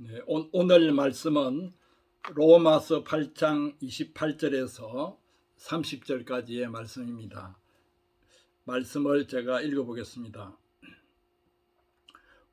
네, 오늘 말씀은 로마서 8장 28절에서 30절까지의 말씀입니다. 말씀을 제가 읽어보겠습니다.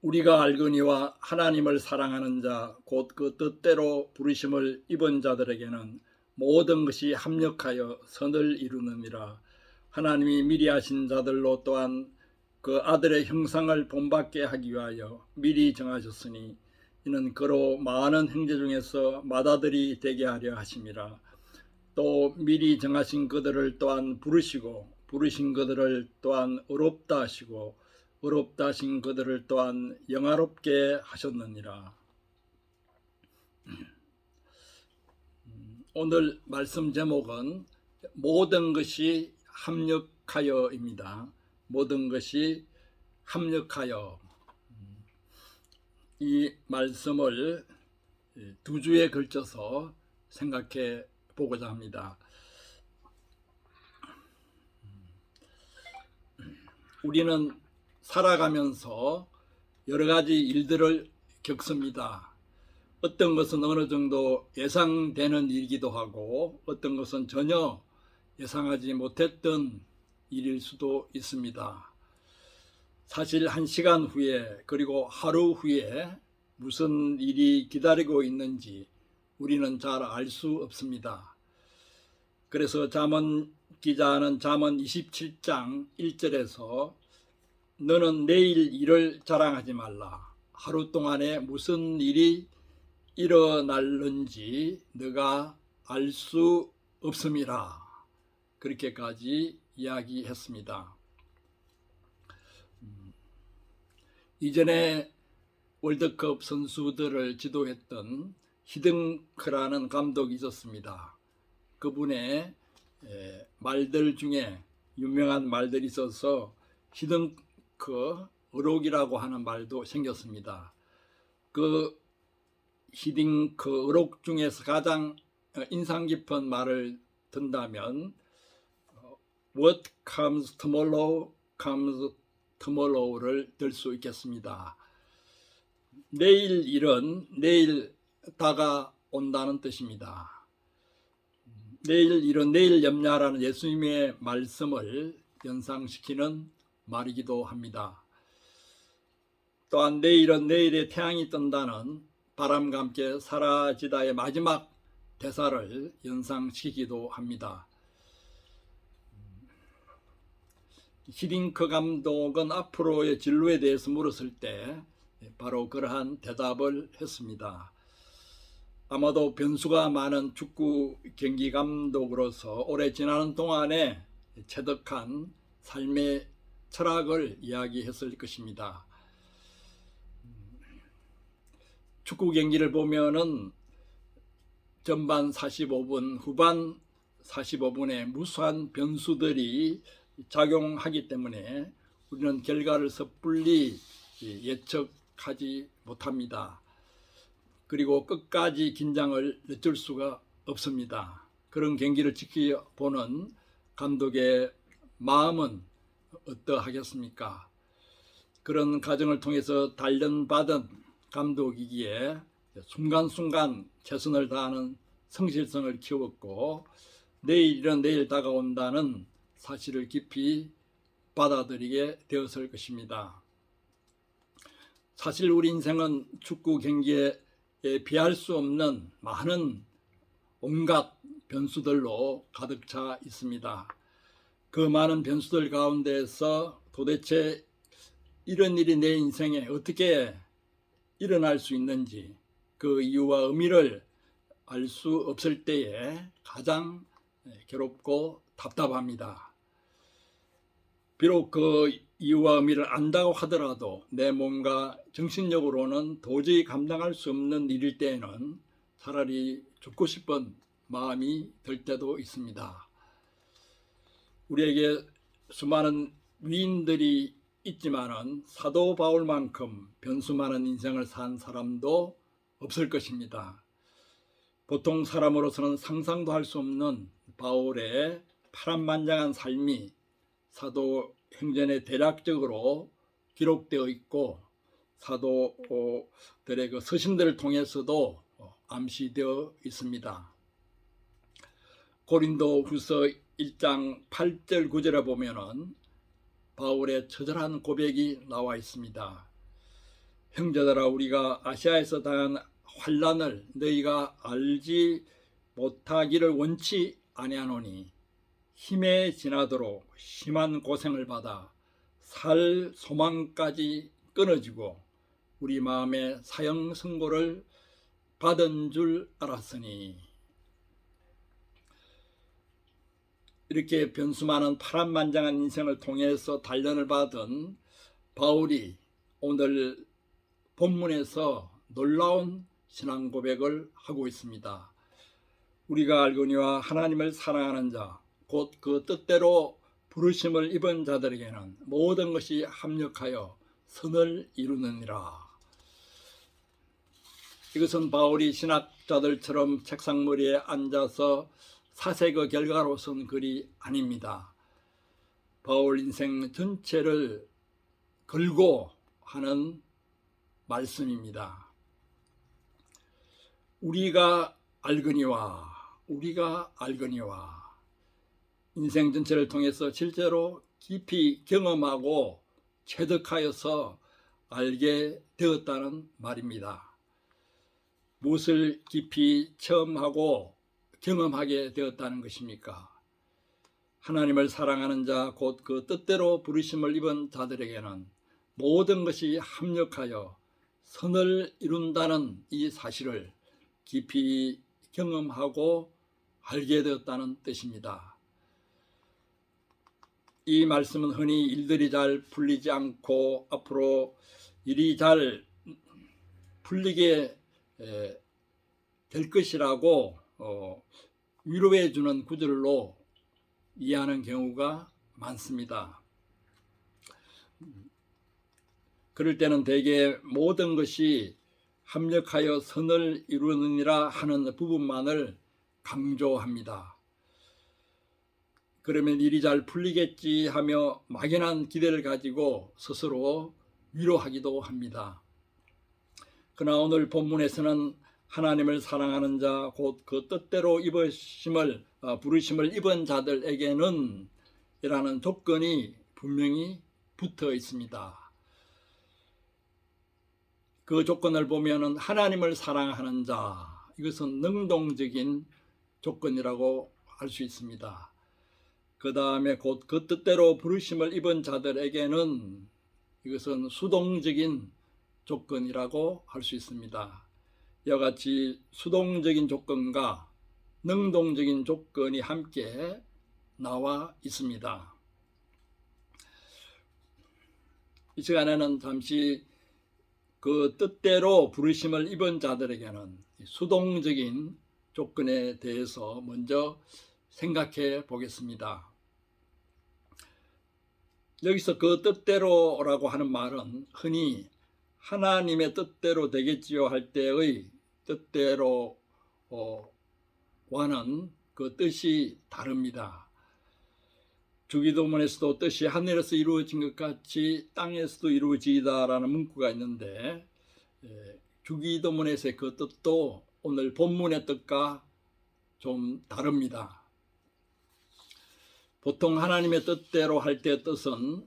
우리가 알거니와 하나님을 사랑하는 자 곧 그 뜻대로 부르심을 입은 자들에게는 모든 것이 합력하여 선을 이루느니라. 하나님이 미리 하신 자들로 또한 그 아들의 형상을 본받게 하기 위하여 미리 정하셨으니 이는 그로 많은 형제 중에서 맏아들이 되게 하려 하심이라. 또 미리 정하신 그들을 또한 부르시고 부르신 그들을 또한 의롭다 하시고 의롭다 하신 그들을 또한 영화롭게 하셨느니라. 오늘 말씀 제목은 모든 것이 합력하여입니다. 모든 것이 합력하여. 이 말씀을 두 주에 걸쳐서 생각해 보고자 합니다. 우리는 살아가면서 여러 가지 일들을 겪습니다. 어떤 것은 어느 정도 예상되는 일이기도 하고 어떤 것은 전혀 예상하지 못했던 일일 수도 있습니다. 사실 1시간 후에 그리고 하루 후에 무슨 일이 기다리고 있는지 우리는 잘 알 수 없습니다. 그래서 잠언 기자는 잠언 27장 1절에서 너는 내일 일을 자랑하지 말라. 하루 동안에 무슨 일이 일어날는지 너가 알 수 없음이라. 그렇게까지 이야기했습니다. 이전에 월드컵 선수들을 지도했던 히딩크라는 감독이 있었습니다. 그분의 말들 중에 유명한 말들이 있어서 히딩크 의록이라고 하는 말도 생겼습니다. 그 히딩크 의록 중에서 가장 인상 깊은 말을 든다면 What comes tomorrow comes tomorrow를 들 수 있겠습니다. 내일 일은 내일 다가온다는 뜻입니다. 내일 일은 내일 염려하라는 예수님의 말씀을 연상시키는 말이기도 합니다. 또한 내일은 내일의 태양이 뜬다는 바람과 함께 사라지다의 마지막 대사를 연상시키기도 합니다. 히딩크 감독은 앞으로의 진로에 대해서 물었을 때 바로 그러한 대답을 했습니다. 아마도 변수가 많은 축구 경기 감독으로서 오래 지나는 동안에 체득한 삶의 철학을 이야기했을 것입니다. 축구 경기를 보면은 전반 45분, 후반 45분에 무수한 변수들이 작용하기 때문에 우리는 결과를 섣불리 예측하지 못합니다. 그리고 끝까지 긴장을 늦출 수가 없습니다. 그런 경기를 지켜보는 감독의 마음은 어떠하겠습니까? 그런 과정을 통해서 단련받은 감독이기에 순간순간 최선을 다하는 성실성을 키웠고 내일은 내일 다가온다는 사실을 깊이 받아들이게 되었을 것입니다. 사실 우리 인생은 축구 경기에 비할 수 없는 많은 온갖 변수들로 가득 차 있습니다. 그 많은 변수들 가운데서 도대체 이런 일이 내 인생에 어떻게 일어날 수 있는지 그 이유와 의미를 알 수 없을 때에 가장 괴롭고 답답합니다. 비록 그 이유와 의미를 안다고 하더라도 내 몸과 정신력으로는 도저히 감당할 수 없는 일일 때에는 차라리 죽고 싶은 마음이 들 때도 있습니다. 우리에게 수많은 위인들이 있지만은 사도 바울만큼 변수 많은 인생을 산 사람도 없을 것입니다. 보통 사람으로서는 상상도 할 수 없는 바울의 파란만장한 삶이 사도행전에 대략적으로 기록되어 있고 사도들의 그 서신들을 통해서도 암시되어 있습니다. 고린도후서 1장 8절 9절에 보면은 바울의 처절한 고백이 나와 있습니다. 형제들아, 우리가 아시아에서 당한 환난을 너희가 알지 못하기를 원치 아니하노니 힘에 지나도록 심한 고생을 받아 살 소망까지 끊어지고 우리 마음에 사형 선고를 받은 줄 알았으니. 이렇게 변수 많은 파란만장한 인생을 통해서 단련을 받은 바울이 오늘 본문에서 놀라운 신앙 고백을 하고 있습니다. 우리가 알거니와 하나님을 사랑하는 자, 곧 그 뜻대로 부르심을 입은 자들에게는 모든 것이 합력하여 선을 이루느니라. 이것은 바울이 신학자들처럼 책상머리에 앉아서 사색의 결과로 쓴 글이 아닙니다. 바울 인생 전체를 걸고 하는 말씀입니다. 우리가 알거니와 인생 전체를 통해서 실제로 깊이 경험하고 체득하여서 알게 되었다는 말입니다. 무엇을 깊이 체험하고 경험하게 되었다는 것입니까? 하나님을 사랑하는 자, 곧 그 뜻대로 부르심을 입은 자들에게는 모든 것이 합력하여 선을 이룬다는 이 사실을 깊이 경험하고 알게 되었다는 뜻입니다. 이 말씀은 흔히 일들이 잘 풀리지 않고 앞으로 일이 잘 풀리게 될 것이라고 위로해 주는 구절로 이해하는 경우가 많습니다. 그럴 때는 대개 모든 것이 합력하여 선을 이루느니라 하는 부분만을 강조합니다. 그러면 일이 잘 풀리겠지 하며 막연한 기대를 가지고 스스로 위로하기도 합니다. 그러나 오늘 본문에서는 하나님을 사랑하는 자, 곧 그 뜻대로 부르심을 입은 자들에게는 이라는 조건이 분명히 붙어 있습니다. 그 조건을 보면은 하나님을 사랑하는 자, 이것은 능동적인 조건이라고 할 수 있습니다. 그 다음에 곧 그 뜻대로 부르심을 입은 자들에게는 이것은 수동적인 조건이라고 할 수 있습니다. 이와 같이 수동적인 조건과 능동적인 조건이 함께 나와 있습니다. 이 시간에는 잠시 그 뜻대로 부르심을 입은 자들에게는 수동적인 조건에 대해서 먼저 생각해 보겠습니다. 여기서 그 뜻대로라고 하는 말은 흔히 하나님의 뜻대로 되겠지요 할 때의 뜻대로와는 그 뜻이 다릅니다. 주기도문에서도 뜻이 하늘에서 이루어진 것 같이 땅에서도 이루어지다라는 문구가 있는데 주기도문에서의 그 뜻도 오늘 본문의 뜻과 좀 다릅니다. 보통 하나님의 뜻대로 할 때 뜻은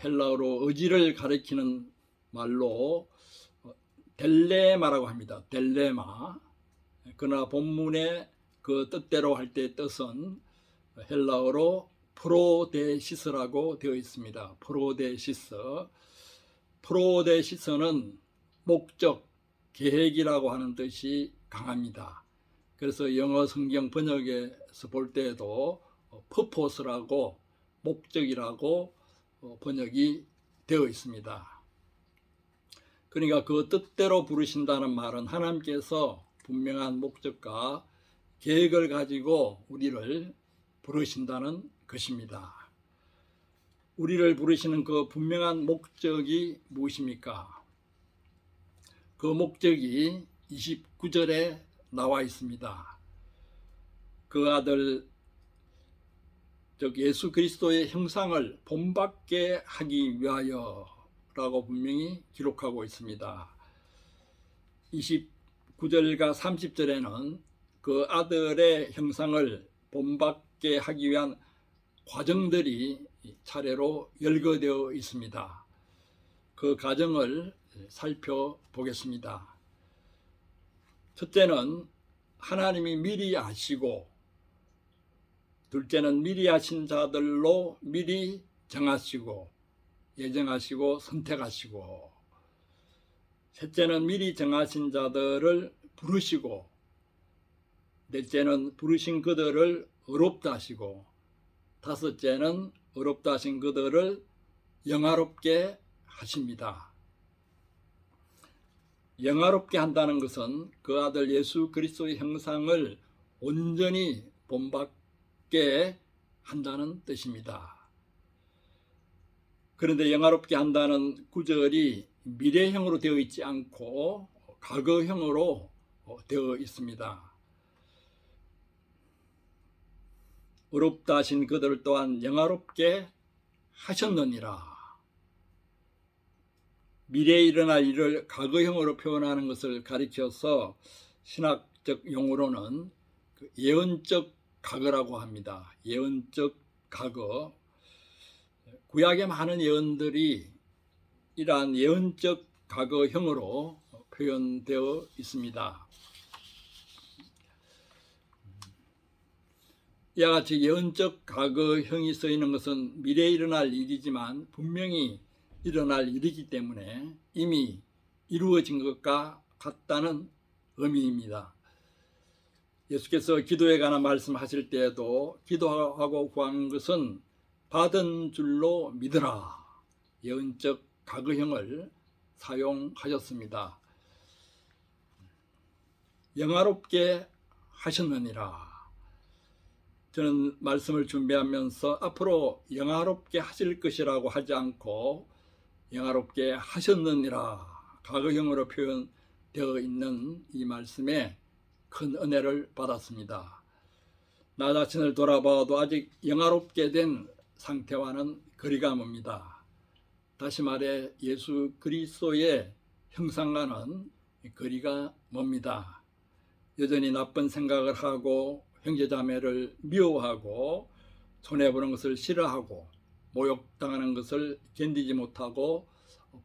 헬라어로 의지를 가리키는 말로 델레마라고 합니다. 델레마. 그러나 본문의 그 뜻대로 할 때 뜻은 헬라어로 프로데시스라고 되어 있습니다. 프로데시스는 목적, 계획이라고 하는 뜻이 강합니다. 그래서 영어 성경 번역에서 볼 때에도 purpose라고 목적이라고 번역이 되어 있습니다. 그러니까 그 뜻대로 부르신다는 말은 하나님께서 분명한 목적과 계획을 가지고 우리를 부르신다는 것입니다. 우리를 부르시는 그 분명한 목적이 무엇입니까? 그 목적이 29절에 나와 있습니다. 그 아들 즉 예수 그리스도의 형상을 본받게 하기 위하여 라고 분명히 기록하고 있습니다. 29절과 30절에는 그 아들의 형상을 본받게 하기 위한 과정들이 차례로 열거되어 있습니다. 그 과정을 살펴보겠습니다. 첫째는 하나님이 미리 아시고, 둘째는 미리 아신 자들로 미리 정하시고 예정하시고 선택하시고, 셋째는 미리 정하신 자들을 부르시고, 넷째는 부르신 그들을 의롭다 하시고, 다섯째는 의롭다 하신 그들을 영화롭게 하십니다. 영화롭게 한다는 것은 그 아들 예수 그리스도의 형상을 온전히 본받게 한다는 뜻입니다. 그런데 영화롭게 한다는 구절이 미래형으로 되어 있지 않고 과거형으로 되어 있습니다. 의롭다 하신 그들을 또한 영화롭게 하셨느니라. 미래에 일어날 일을 과거형으로 표현하는 것을 가리켜서 신학적 용어로는 예언적 과거라고 합니다. 예언적 과거. 구약의 많은 예언들이 이러한 예언적 과거형으로 표현되어 있습니다. 이와 같이 예언적 과거형이 쓰이는 것은 미래에 일어날 일이지만 분명히 일어날 일이기 때문에 이미 이루어진 것과 같다는 의미입니다. 예수께서 기도에 관한 말씀하실 때에도 기도하고 구한 것은 받은 줄로 믿으라. 예언적 과거형을 사용하셨습니다. 영화롭게 하셨느니라. 저는 말씀을 준비하면서 앞으로 영화롭게 하실 것이라고 하지 않고 영화롭게 하셨느니라 과거형으로 표현되어 있는 이 말씀에 큰 은혜를 받았습니다. 나 자신을 돌아봐도 아직 영화롭게 된 상태와는 거리가 멉니다. 다시 말해 예수 그리스도의 형상과는 거리가 멉니다. 여전히 나쁜 생각을 하고 형제자매를 미워하고 손해보는 것을 싫어하고 모욕당하는 것을 견디지 못하고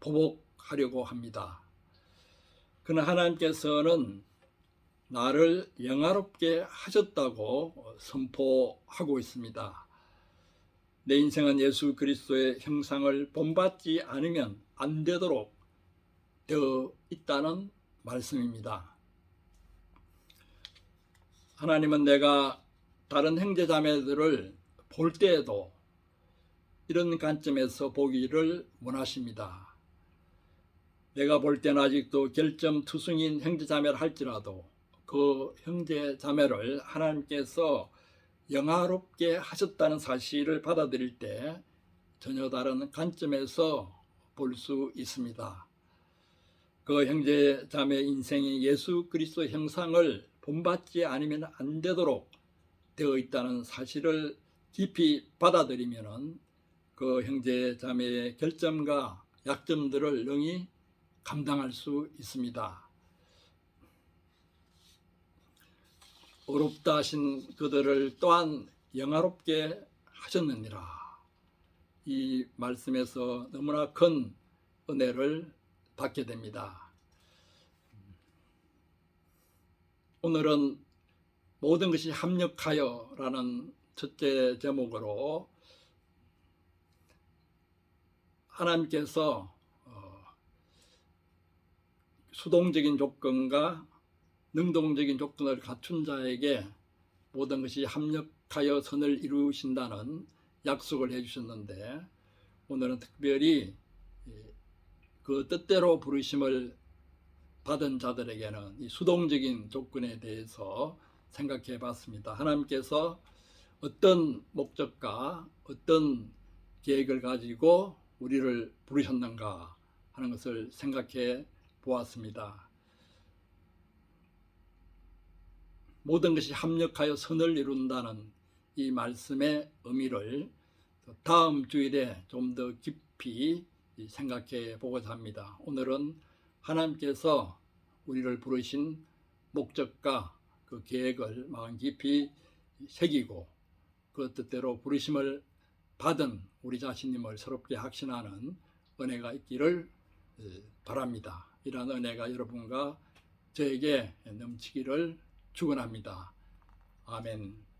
보복하려고 합니다. 그러나 하나님께서는 나를 영화롭게 하셨다고 선포하고 있습니다. 내 인생은 예수 그리스도의 형상을 본받지 않으면 안 되도록 되어 있다는 말씀입니다. 하나님은 내가 다른 형제자매들을 볼 때에도 이런 관점에서 보기를 원하십니다. 내가 볼 때는 아직도 결점투성인 형제자매를 할지라도 그 형제자매를 하나님께서 영화롭게 하셨다는 사실을 받아들일 때 전혀 다른 관점에서 볼 수 있습니다. 그 형제자매 인생이 예수 그리스도의 형상을 본받지 않으면 안 되도록 되어 있다는 사실을 깊이 받아들이면 그 형제자매의 결점과 약점들을 능히 감당할 수 있습니다. 의롭다 하신 그들을 또한 영화롭게 하셨느니라. 이 말씀에서 너무나 큰 은혜를 받게 됩니다. 오늘은 모든 것이 합력하여 라는 첫째 제목으로 하나님께서 수동적인 조건과 능동적인 조건을 갖춘 자에게 모든 것이 합력하여 선을 이루신다는 약속을 해주셨는데, 오늘은 특별히 그 뜻대로 부르심을 받은 자들에게는 이 수동적인 조건에 대해서 생각해 봤습니다. 하나님께서 어떤 목적과 어떤 계획을 가지고 우리를 부르셨는가 하는 것을 생각해 보았습니다. 모든 것이 합력하여 선을 이룬다는 이 말씀의 의미를 다음 주일에 좀 더 깊이 생각해 보고자 합니다. 오늘은 하나님께서 우리를 부르신 목적과 그 계획을 마음 깊이 새기고 그 뜻대로 부르심을 받은 우리 자신임을 새롭게 확신하는 은혜가 있기를 바랍니다. 이러한 은혜가 여러분과 저에게 넘치기를 축원합니다. 아멘.